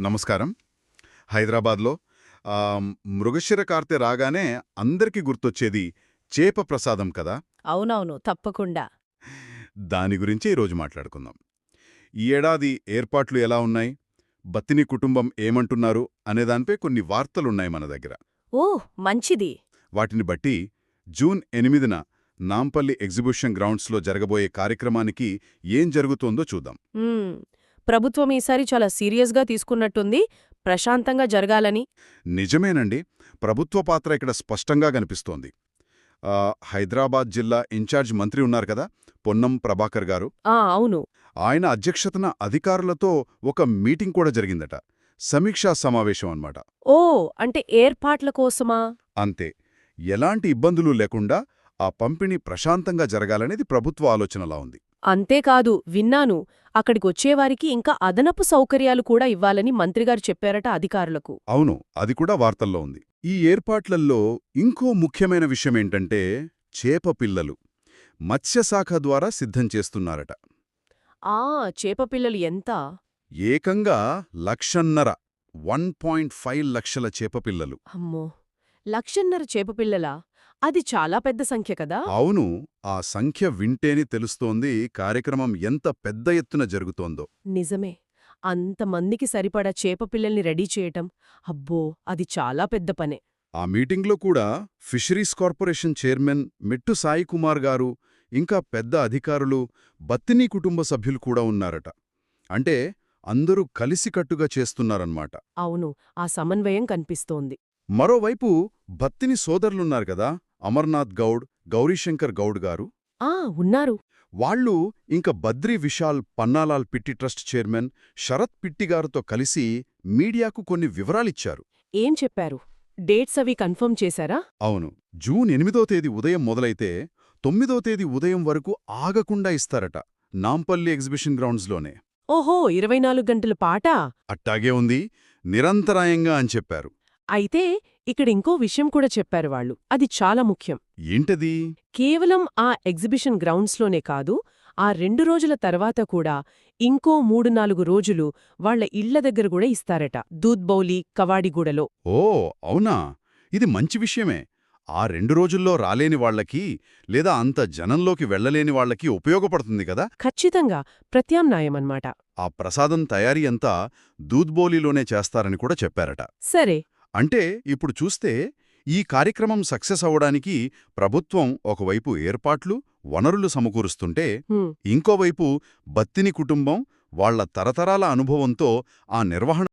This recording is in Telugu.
నమస్కారం. హైదరాబాద్లో మృగశిర కార్తె రాగానే అందరికీ గుర్తొచ్చేది చేప ప్రసాదం కదా. అవునవును, తప్పకుండా. దాని గురించి ఈరోజు మాట్లాడుకుందాం. ఈ ఏడాది ఏర్పాట్లు ఎలా ఉన్నాయి, బత్తిని కుటుంబం ఏమంటున్నారు అనేదానిపై కొన్ని వార్తలున్నాయి మన దగ్గర. ఓహ్, మంచిది. వాటిని బట్టి జూన్ 8న నాంపల్లి ఎగ్జిబిషన్ గ్రౌండ్స్లో జరగబోయే కార్యక్రమానికి ఏం జరుగుతోందో చూద్దాం. మ్మ్. ప్రభుత్వం ఈసారి చాలా సీరియస్గా తీసుకున్నట్టుంది, ప్రశాంతంగా జరగాలని. నిజమేనండి. ప్రభుత్వ పాత్ర ఇక్కడ స్పష్టంగా కనిపిస్తోంది. హైదరాబాద్ జిల్లా ఇన్ఛార్జ్ మంత్రి ఉన్నారు కదా, పొన్నం ప్రభాకర్ గారు. అవును. ఆయన అధ్యక్షతన అధికారులతో ఒక మీటింగ్ కూడా జరిగిందట. సమీక్షా సమావేశం అన్నమాట. ఓ, అంటే ఏర్పాట్ల కోసమా? అంతే. ఎలాంటి ఇబ్బందులు లేకుండా ఆ పంపిణీ ప్రశాంతంగా జరగాలనేది ప్రభుత్వ ఆలోచనలా ఉంది. అంతేకాదు, విన్నాను, అక్కడికొచ్చేవారికి ఇంకా అదనపు సౌకర్యాలు కూడా ఇవ్వాలని మంత్రిగారు చెప్పారట అధికారులకు. అవును, అది కూడా వార్తల్లో ఉంది. ఈ ఏర్పాట్లల్లో ఇంకో ముఖ్యమైన విషయమేంటంటే చేప పిల్లలు మత్స్యశాఖ ద్వారా సిద్ధం చేస్తున్నారట. చేపపిల్లలు ఎంత? ఏకంగా 1,50,000 1.5 లక్షల చేపపిల్లలు. అమ్మో, 1,50,000 చేపపిల్లలా? అది చాలా పెద్ద సంఖ్య కదా. అవును, ఆ సంఖ్య వింటేనే తెలుస్తోంది కార్యక్రమం ఎంత పెద్ద ఎత్తున జరుగుతోందో. నిజమే. అంతమందికి సరిపడా చేపపిల్లల్ని రెడీ చేయటం, అబ్బో, అది చాలా పెద్ద పనే. ఆ మీటింగ్లో కూడా ఫిషరీస్ కార్పొరేషన్ చైర్మన్ మెట్టు సాయికుమార్ గారు, ఇంకా పెద్ద అధికారులు, బత్తినీ కుటుంబ సభ్యులు కూడా ఉన్నారట. అంటే అందరూ కలిసికట్టుగా చేస్తున్నారన్నమాట. అవును, ఆ సమన్వయం కనిపిస్తోంది. మరోవైపు బత్తిని సోదరులున్నారు కదా, అమర్నాథ్ గౌడ్, గౌరీశంకర్ గౌడ్ గారు. ఉన్నారు. వాళ్ళు ఇంక బద్రీ విశాల్ పన్నాలాల్ పిట్టి ట్రస్ట్ చైర్మన్ శరత్ పిట్టిగారితో కలిసి మీడియాకు కొన్ని వివరాలిచ్చారు. ఏం చెప్పారు? డేట్స్ అవి కన్ఫర్మ్ చేశారా? అవును, జూన్ 8వ తేదీ ఉదయం మొదలైతే 9వ తేదీ ఉదయం వరకు ఆగకుండా ఇస్తారట, నాంపల్లి ఎగ్జిబిషన్ గ్రౌండ్స్లోనే. ఓహో, 24 గంటల పాటా? అట్టాగే ఉంది, నిరంతరాయంగా అని చెప్పారు. అయితే ఇక్కడింకో విషయం కూడా చెప్పారు వాళ్ళు, అది చాలా ముఖ్యం. ఏంటది? కేవలం ఆ ఎగ్జిబిషన్ గ్రౌండ్స్లోనే కాదు, ఆ 2 రోజుల తర్వాత కూడా ఇంకో 3-4 రోజులు వాళ్ల ఇళ్ల దగ్గర కూడా ఇస్తారట, దూద్బౌలి, కవాడిగూడలో. ఓ అవునా, ఇది మంచి విషయమే. ఆ 2 రోజుల్లో రాలేని వాళ్లకి, లేదా అంత జనంలోకి వెళ్లలేని వాళ్లకి ఉపయోగపడుతుంది కదా. ఖచ్చితంగా ప్రత్యామ్నాయమన్నమాట. ఆ ప్రసాదం తయారీ అంతా దూద్బౌలిలోనే చేస్తారని కూడా చెప్పారట. సరే. అంటే ఇప్పుడు చూస్తే ఈ కార్యక్రమం సక్సెస్ అవ్వడానికి ప్రభుత్వం ఒకవైపు ఏర్పాట్లు, వనరులు సమకూరుస్తుంటే, ఇంకోవైపు బత్తిని కుటుంబం వాళ్ల తరతరాల అనుభవంతో ఆ నిర్వహణ